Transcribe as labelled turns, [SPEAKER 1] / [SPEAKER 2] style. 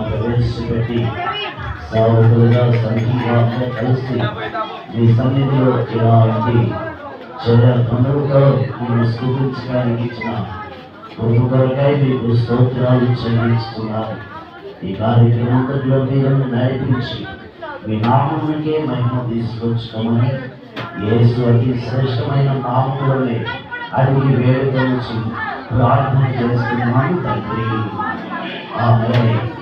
[SPEAKER 1] ప్రవేశపెట్టి సావులుగా సంఘంగా కలిసి మీ సన్నిధిలో ఇలా ఉంది అందరితో మీరు స్థుతించడానికి ఇచ్చిన కొరకై మీకు స్తోత్రాలు చెల్లించుకున్నారు. ఈ కార్యక్రమంలో మీరు నడిపించి మీ నామమునికే మహిమ తీసుకొచ్చుకోమని యేసు అతి శ్రేష్టమైన నామములోనే అడిగి వేడుకొని ప్రార్థన చేస్తున్నాను తండ్రి. ఆమేన్.